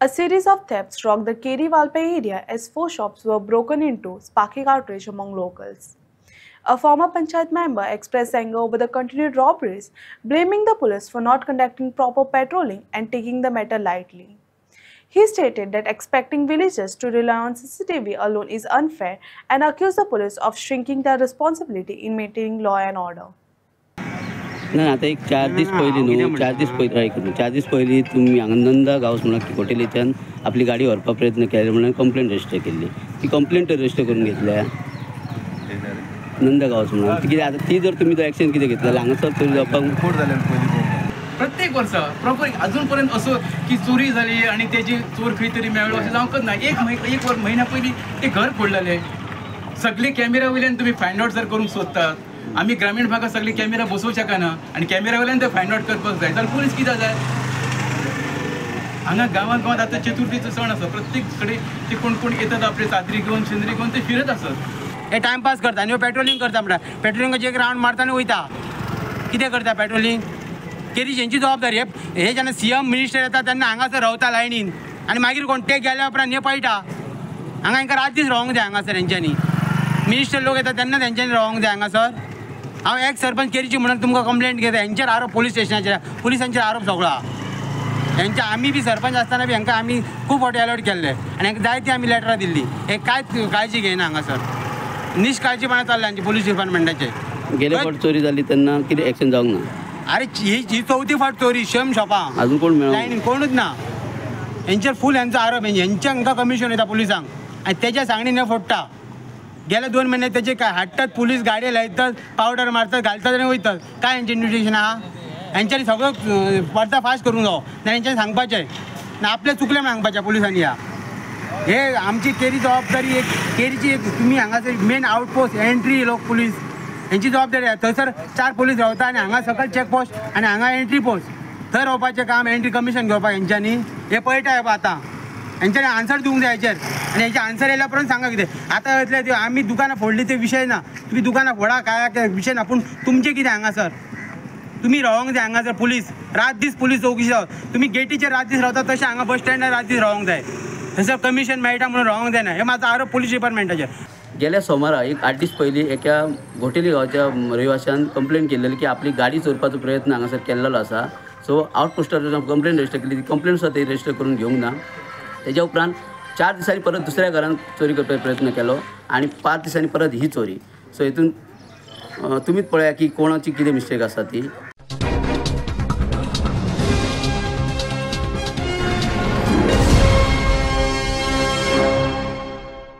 A series of thefts rocked the Keri Valpai area as 4 shops were broken into, sparking outrage among locals. A former Panchayat member expressed anger over the continued robberies, blaming the police for not conducting proper patrolling and taking the matter lightly. He stated that expecting villagers to rely on CCTV alone is unfair and accused the police of shirking their responsibility in maintaining law and order. नाही आता एक 4 दिवस पहिले न्हू 4 दिवस पहिले ऐक 4 दिवस पहिले तुम्ही आनंदा गावस म्हणून हॉटेलीच्यान आपली गाडी व्हरपा प्रयत्न केले म्हणून कंप्लेंट रजिस्टर केली. ती कंप्लेंट रजिस्टर करून घेतल्या नंदा गावस म्हणून ती कितें आता ती जर तुम्ही तो ॲक्शन कितें घेतलें हांगासर चोरी जावपाक कोण जालें प्रत्येक वर्सा प्रॉपर अजूनपर्यंत असो की चोरी जाली आणि त्याची चोर खंय तरी मेळ्ळो अशें जावंकच ना. एक महिना पयलीं ते घर फोडलेले. सगळे कॅमेरा वयल्यान तुम्ही फायंड आउट जर करूंक सोदतात. आम्ही ग्रामीण भागात सगळे कॅमेरा बसवूं शकना आणि कॅमेरा वयल्यान ते फायंड आउट करपाक जाय जाल्यार पुलीस कित्याक जाय. हांगा गांवांत आतां चतुर्थीचो सण आसा. प्रत्येक कडेन ते कोण कोण येतात आपले चादरी घेवन शेंद्री घेवन ते फिरत आसत. हे टायमपास करता आणि पेट्रोलिंग करता म्हणटा पेट्रोलिंगाचे एक राउंड मारता आनी वयता. कितें करता पेट्रोलिंग केरी हेंची जबाबदारी. हे जेन्ना CM मिनिस्टर येता तेन्ना हांगासर रावता लायनीन आनी मागीर कोण ते गेल्या उपरांत हे पळटा. हांगा हांकां रात दीस रावंक जाय. हांगासर हेंच्यांनी मिनिस्टर लोक येता तेन्ना तेंच्यांनी रावंक जाय. हांगासर हांव एक सरपंच केरीची म्हणून तुमकां कंप्लेंट घेता. हेंचेर आरोप पुलीस स्टेशनाचेर पुलिसांचेर आरोप सगळो हेंच्या. आमी बी सरपंच आसतना बी हांकां आमी खूब फावटी अलर्ट केल्ले आनी हांकां जायती आमी लेटरां दिल्ली. हे कांयच काळजी घेयना हांगासर. निश्काळजीपणां चल्ला हांचे पुलीस डिपार्टमेंटाचे. गेल्या फावट चोरी जाली तेन्ना कितें ॲक्शन जावंक ना. अरे ही 4थी फावट चोरी शेम शॉपां अजून कोण मेळ्ळो कोणूच ना. हेंचेर फूल हेंचो आरोप. हेंच्या हांकां कमिशन येता पुलिसांक आनी तेच्या सांगणीन हे फोडटा. गेल्या 2 महिने त्याचे काय हाडटात पुलीस गाडी लायतात पावडर मारतात घालतात आणि वयतात. काय हेंचें इन्व्हिटेशन आहा. हेंच्यांनी सगळं पर्दा फास्ट करूंक जावो ना. हेंच्यांनी सांगपाचें ना आपलें चुकलें म्हणून सांगपाचें पुलिसांनी. हे आमची केरी जबाबदारी. एक केरीची एक तुमी हांगासर मेन आउटपोस्ट एंट्री लोक पुलीस हेंची जबाबदारी आहे. थंयसर 4 पुलीस रावता आनी हांगा सकयल चॅकपोस्ट आनी हांगा एंट्री पोस्ट. थंय रावपाचें काम एंट्री कमिशन घेवपाक हेंच्यांनी हे पळयता आतां. हेंच्यांनी आन्सर दिवंक जाय हेचेर आनी हेचे आन्सर येयल्या उपरांत सांगा कितें. आतां येतले आमी दुकानां फोडली ते विशय ना. तुमी दुकानां फोडा काय विशय ना. पूण तुमचें कितें हांगासर तुमी रावंक जाय. हांगासर पुलीस रात दीस पुलीस चौकशी जावं. तुमी गेटीचेर रात दीस रावता तशें हांगा बस स्टँडार रात दीस रावंक जाय. थंयसर कमिशन मेळटा म्हणून रावंक जायना. हे म्हाजो आरोप पुलीस डिपार्टमेंटाचेर. गेल्या सोमारा एक 8 दीस पयलीं एका घोटेली गांवच्या रहिवाशान कंप्लेंट केल्ली की आपली गाडी चोरपाचो प्रयत्न हांगासर केल्लो आसा. सो आउटपोस्टार कंप्लेंट रजिस्टर केली. ती कंप्लेंट सुद्दां ते रजिस्टर करून घेवंक ना. तेच्या उपरांत 4 दिसांनी परत दुसऱ्या घरान चोरी करपाचो प्रयत्न केलो आनी 5 दिसांनी परत ही चोरी. सो हितून तुमीच पळया की कोणाची कितें मिस्टेक आसा ती.